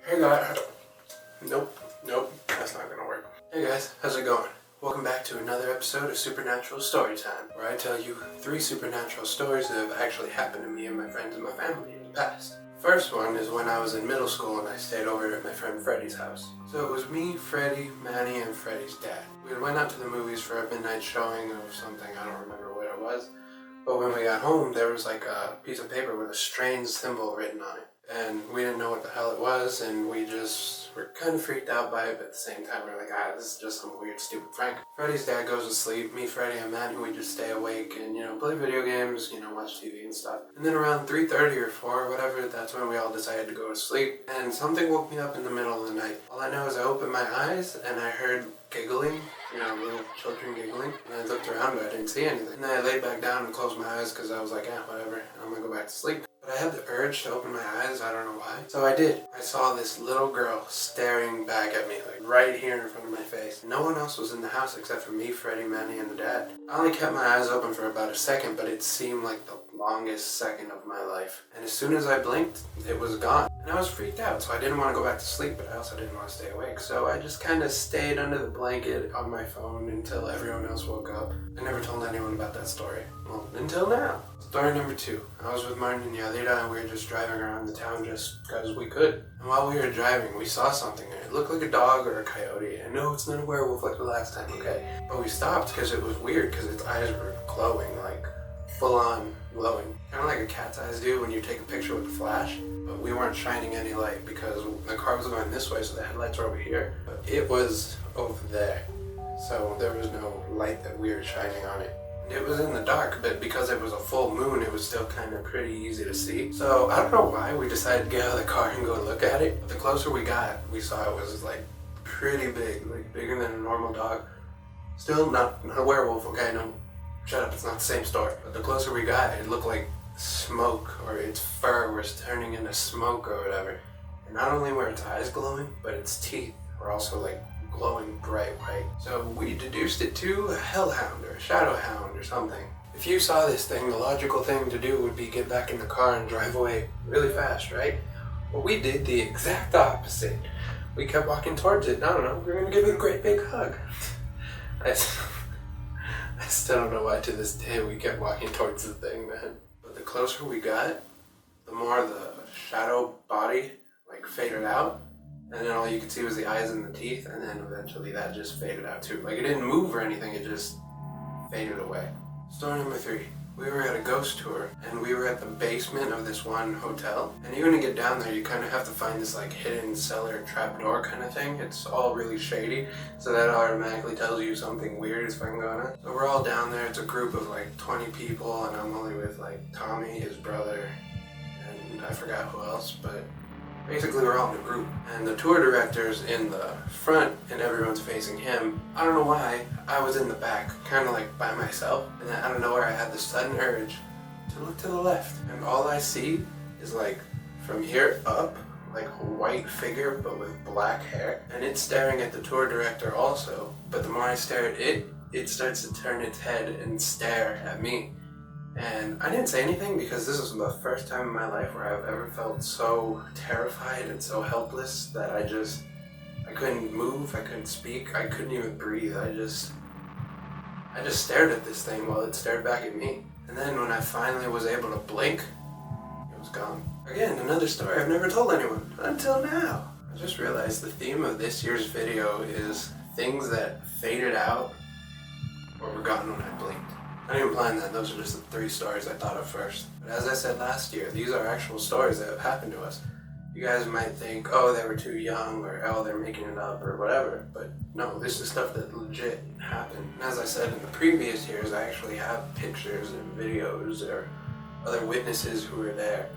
Hey guys. Nope, that's not gonna work. Hey guys, how's it going? Welcome back to another episode of Supernatural Storytime, where I tell you 3 supernatural stories that have actually happened to me and my friends and my family in the past. First one is when I was in middle school and I stayed over at my friend Freddie's house. So it was me, Freddie, Manny, and Freddie's dad. We went out to the movies for a midnight showing of something, I don't remember what it was. But when we got home, there was like a piece of paper with a strange symbol written on it. And we didn't know what the hell it was, and we just were kind of freaked out by it, but at the same time we were like, this is just some weird, stupid prank. Freddie's dad goes to sleep, me, Freddie, and Manny, we just stay awake and, play video games, watch TV and stuff. And then around 3:30 or 4 or whatever, that's when we all decided to go to sleep. And something woke me up in the middle of the night. All I know is I opened my eyes and I heard giggling, little children giggling. And I looked around, but I didn't see anything. And then I laid back down and closed my eyes because I was like, whatever, I'm gonna go back to sleep. But I had the urge to open my eyes, I don't know why. So I did. I saw this little girl staring back at me, like right here in front of my face. No one else was in the house except for me, Freddie, Manny, and the dad. I only kept my eyes open for about a second, but it seemed like the longest second of my life. And as soon as I blinked, it was gone. And I was freaked out, so I didn't want to go back to sleep, but I also didn't want to stay awake. So I just kind of stayed under the blanket on my phone until everyone else woke up. I never told anyone about that story. Well, until now. Story number 2. I was with Martin and Yalita and we were just driving around the town just because we could. And while we were driving, we saw something and it looked like a dog or a coyote. And no, it's not a werewolf like the last time, okay? But we stopped because it was weird because its eyes were glowing, like full on glowing. Kind of like a cat's eyes do when you take a picture with a flash. But we weren't shining any light because the car was going this way, so the headlights were over here. But it was over there. So there was no light that we were shining on it. It was in the dark, but because it was a full moon, it was still kind of pretty easy to see. So I don't know why we decided to get out of the car and go look at it. But the closer we got, we saw it was like pretty big, like bigger than a normal dog. Still not a werewolf, okay? No, shut up, it's not the same story. But the closer we got, it looked like smoke, or its fur was turning into smoke or whatever. And not only were its eyes glowing, but its teeth were also like glowing bright white. So we deduced it to a hellhound or a shadow hound or something. If you saw this thing, the logical thing to do would be get back in the car and drive away really fast, right? Well, we did the exact opposite. We kept walking towards it. I don't know, we're gonna give it a great big hug. I still don't know why to this day we kept walking towards the thing, man. But the closer we got, the more the shadow body like faded out. And then all you could see was the eyes and the teeth, and then eventually that just faded out too. Like it didn't move or anything, it just faded away. Story number 3. We were at a ghost tour, and we were at the basement of this one hotel. And even to get down there, you kind of have to find this like hidden cellar trapdoor kind of thing. It's all really shady, so that automatically tells you something weird is fucking going on. So we're all down there, it's a group of like 20 people, and I'm only with like Tommy, his brother, and I forgot who else, but basically we're all in a group, and the tour director's in the front and everyone's facing him. I don't know why, I was in the back, kind of like by myself, and then out of nowhere I had this sudden urge to look to the left, and all I see is like from here up, like a white figure but with black hair, and it's staring at the tour director also, but the more I stare at it, it starts to turn its head and stare at me. And I didn't say anything because this was the first time in my life where I've ever felt so terrified and so helpless that I couldn't move, I couldn't speak, I couldn't even breathe. I just stared at this thing while it stared back at me. And then when I finally was able to blink, it was gone. Again, another story I've never told anyone until now. I just realized the theme of this year's video is things that faded out or were gone when I blinked. I didn't plan that, those are just the 3 stories I thought of first. But as I said last year, these are actual stories that have happened to us. You guys might think, oh, they were too young, or oh, they're making it up, or whatever. But no, this is stuff that legit happened. And as I said in the previous years, I actually have pictures and videos or other witnesses who were there.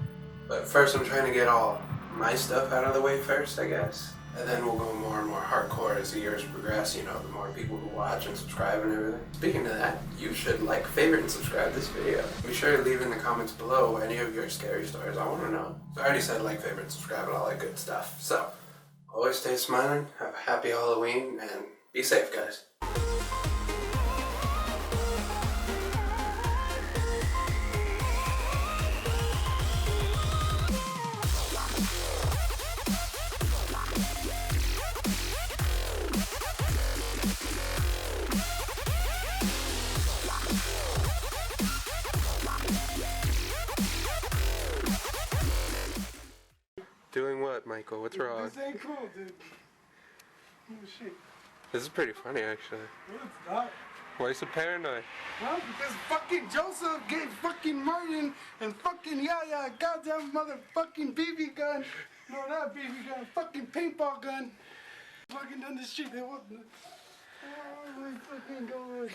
But first I'm trying to get all my stuff out of the way first, I guess. And then we'll go more and more hardcore as the years progress, the more people who watch and subscribe and everything. Speaking of that, you should like, favorite, and subscribe this video. Be sure to leave in the comments below any of your scary stories. I want to know. So I already said like, favorite, and subscribe, and all that good stuff. So, always stay smiling, have a happy Halloween, and be safe, guys. Michael? What's wrong? This ain't cool, dude. Oh shit. This is pretty funny, actually. No, it's not. Why are you so paranoid? Well, because fucking Joseph gave fucking Martin and fucking Yaya a goddamn motherfucking BB gun. No, not BB gun, fucking paintball gun. Fucking down the street. They want. Oh my fucking god.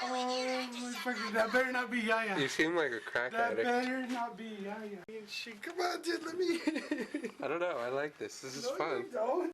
Oh my fucking. That better not be Yaya. You seem like a crack That addict. better not be Yaya. Shit, come on, dude. Let me. I don't know. I like this. This is No, fun. you don't.